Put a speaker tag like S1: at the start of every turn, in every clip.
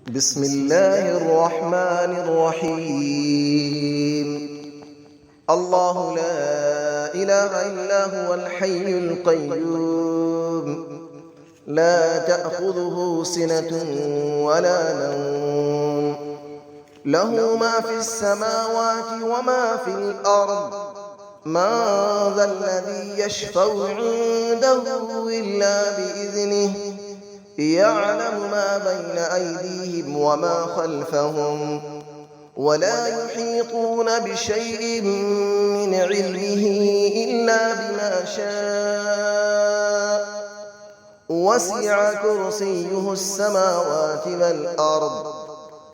S1: بسم الله الرحمن الرحيم. الله لا إله إلا هو الحي القيوم، لا تأخذه سنة ولا نوم، له ما في السماوات وما في الأرض. من ذا الذي يشفع عنده إلا بإذنه، يعلم ما بين أيديهم وما خلفهم، ولا يحيطون بشيء من علمه إلا بما شاء. وسع كرسيه السماوات والأرض،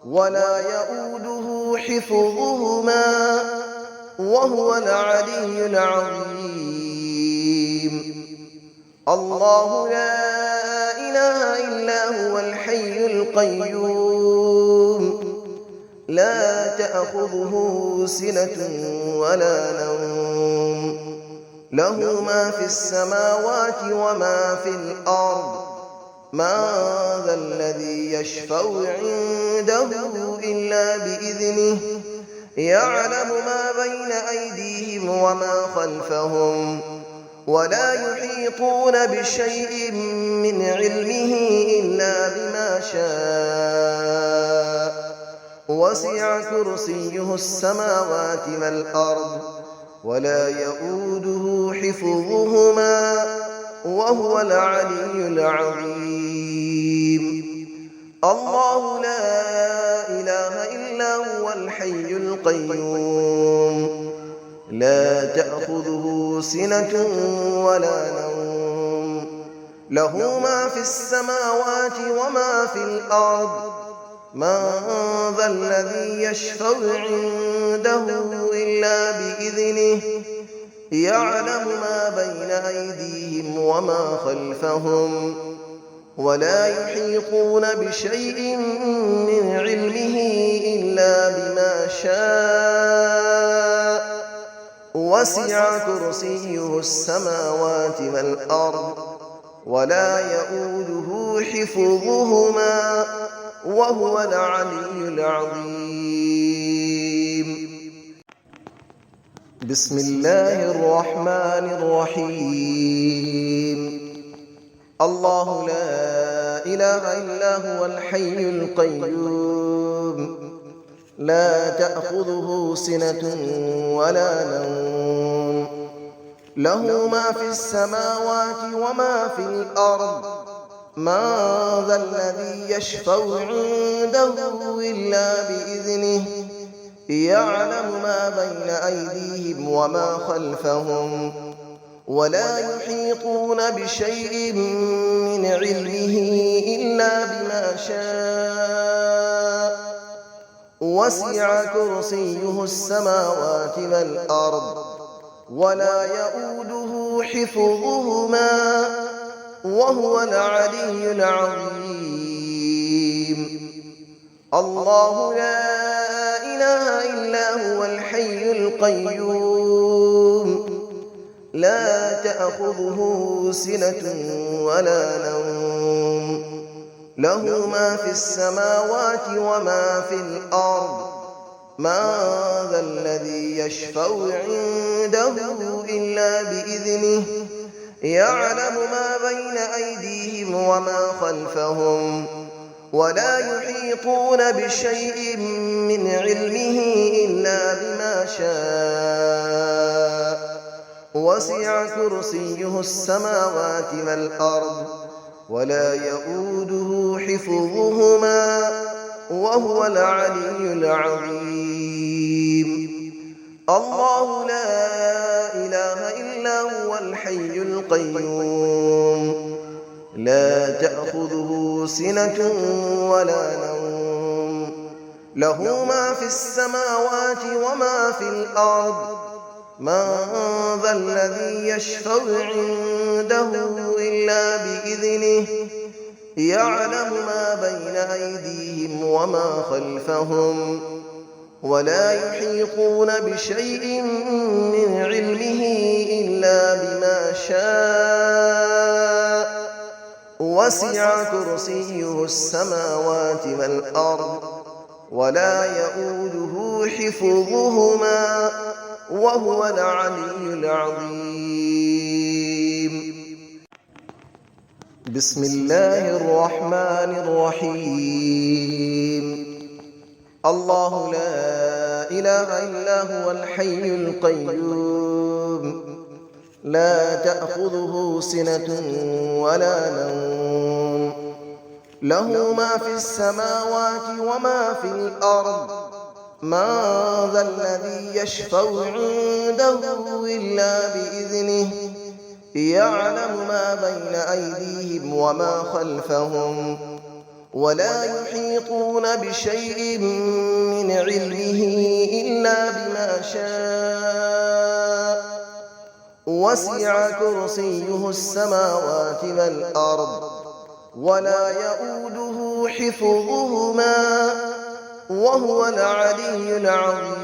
S1: ولا يؤوده حفظهما، وهو العلي العظيم. الله لا إله إلا هو الحي القيوم، لا تأخذه سنة ولا نوم، له ما في السماوات وما في الأرض. من ذا الذي يشفع عنده إلا بإذنه، يعلم ما بين أيديهم وما خلفهم، ولا يحيطون بشيء من علمه إلا بما شاء. وسع كرسيه السماوات والأرض، ولا يؤوده حفظهما، وهو العلي العظيم. الله لا إله إلا هو الحي القيوم، لا تأخذه سنة ولا نوم، له ما في السماوات وما في الأرض. من ذا الذي يشفع عنده إلا بإذنه، يعلم ما بين أيديهم وما خلفهم، ولا يحيطون بشيء من علمه إلا بما شاء. وسع كرسيه السماوات والأرض، ولا يؤوده حفظهما، وهو العلي العظيم. بسم الله الرحمن الرحيم. الله لا إله إلا هو الحي القيوم، لا تأخذه سنة ولا نوم، له ما في السماوات وما في الأرض. من ذا الذي يشفع عنده إلا بإذنه، يعلم ما بين أيديهم وما خلفهم، ولا يحيطون بشيء من علمه إلا بما شاء. وسع كرسيه السماوات والأرض، ولا يؤوده حفظهما، وهو العلي العظيم. الله لا إله إلا هو الحي القيوم، لا تأخذه سنة ولا نوم، له ما في السماوات وما في الأرض. من ذا الذي يشفع عنده إلا بإذنه، يعلم ما بين أيديهم وما خلفهم، ولا يحيطون بشيء من علمه إلا بما شاء. وسع كرسيه السماوات والأرض، ولا يؤوده حفظهما، وهو العلي العظيم. الله لا إله إلا هو الحي القيوم، لا تأخذه سنة ولا نوم، له ما في السماوات وما في الأرض. من ذا الذي يشفع عنده إلا بإذنه، يعلم ما بين أيديهم وما خلفهم، ولا يحيطون بشيء من علمه إلا بما شاء. وسع كرسيه السماوات والأرض ولا يؤوده حفظهما وهو العلي العظيم. بسم الله الرحمن الرحيم. الله لا إله إلا هو الحي القيوم لا تأخذه سنة ولا نوم له ما في السماوات وما في الأرض من ذا الذي يشفع عنده إلا بإذنه يعلم ما بين أيديهم وما خلفهم ولا يحيطون بشيء من علمه إلا بما شاء وسع كرسيه السماوات والأرض ولا يؤوده حفظهما وهو العلي العظيم.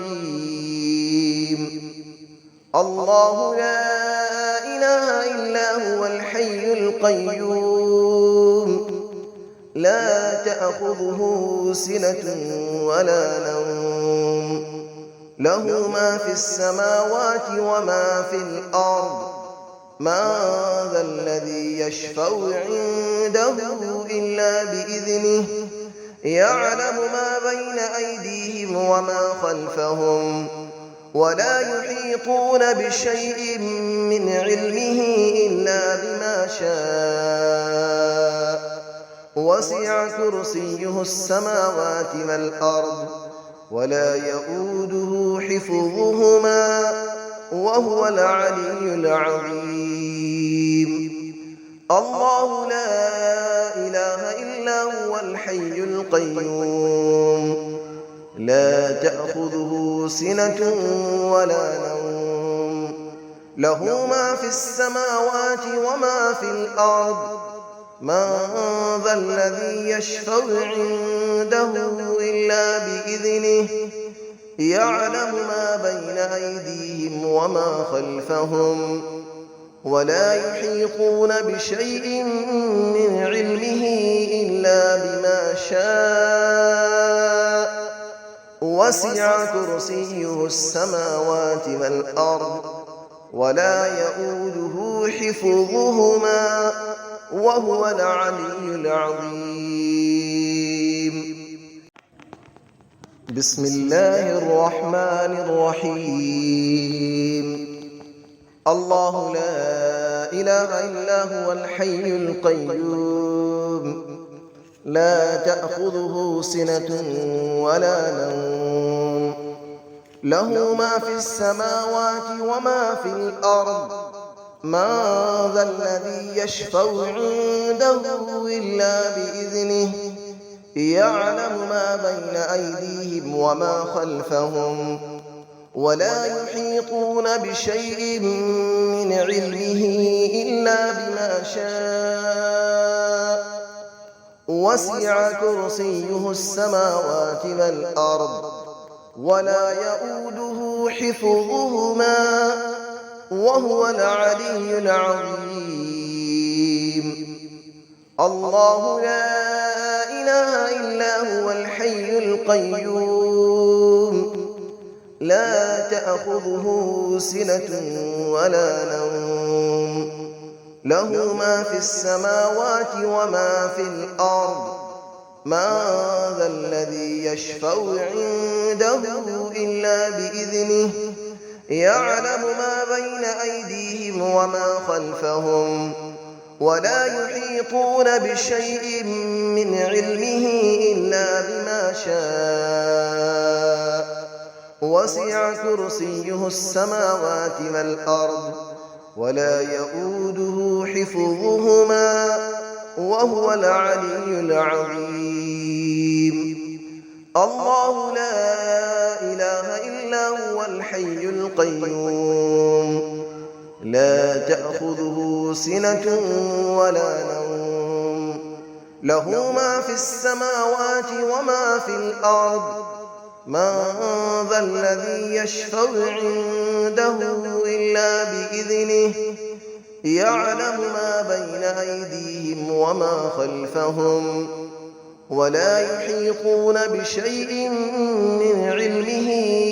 S1: الله لا إله إلا هو الحي القيوم لا تأخذه سنة ولا نوم له ما في السماوات وما في الأرض من ذا الذي يشفع عنده إلا بإذنه يعلم ما بين أيديهم وما خلفهم ولا يحيطون بشيء من علمه إلا بما شاء وسع كرسيه السماوات والأرض ولا يؤوده حفظهما وهو العلي العظيم. الله لا إله إلا هو الحي القيوم لا تأخذه سنة ولا نوم له ما في السماوات وما في الأرض من ذا الذي يشفع عنده إلا بإذنه يعلم ما بين أيديهم وما خلفهم ولا يحيطون بشيء من علمه إلا بما شاء وسع كرسيه السماوات والأرض ولا يؤوده حفظهما وهو العلي العظيم. بسم الله الرحمن الرحيم. الله لا إله إلا هو الحي القيوم لا تأخذه سنة ولا نوم له ما في السماوات وما في الأرض من ذا الذي يشفع عنده إلا بإذنه يعلم ما بين أيديهم وما خلفهم ولا يحيطون بشيء من علمه إلا بما شاء وسع كرسيه السماوات والأرض ولا يؤوده حفظهما وهو العلي العظيم. الله لا إله إلا هو الحي القيوم لا تأخذه سنة ولا نوم له ما في السماوات وما في الأرض من ذا الذي يشفع عنده إلا بإذنه يعلم ما بين أيديهم وما خلفهم ولا يحيطون بشيء من علمه إلا بما شاء وسع كرسيه السماوات والأرض ولا يؤوده حفظهما وهو العلي العظيم. الله لا إله إلا هو الحي القيوم لا تأخذه سنة ولا نوم له ما في السماوات وما في الأرض من ذا الذي يشفع عنده إلا بإذنه يعلم ما بين أيديهم وما خلفهم ولا يحيطون بشيء من علمه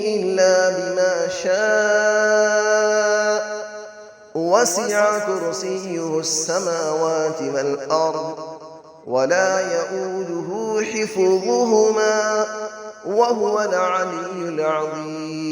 S1: إلا بما شاء وسع كرسيه السماوات والأرض ولا يئوده حفظهما وهو العلي العظيم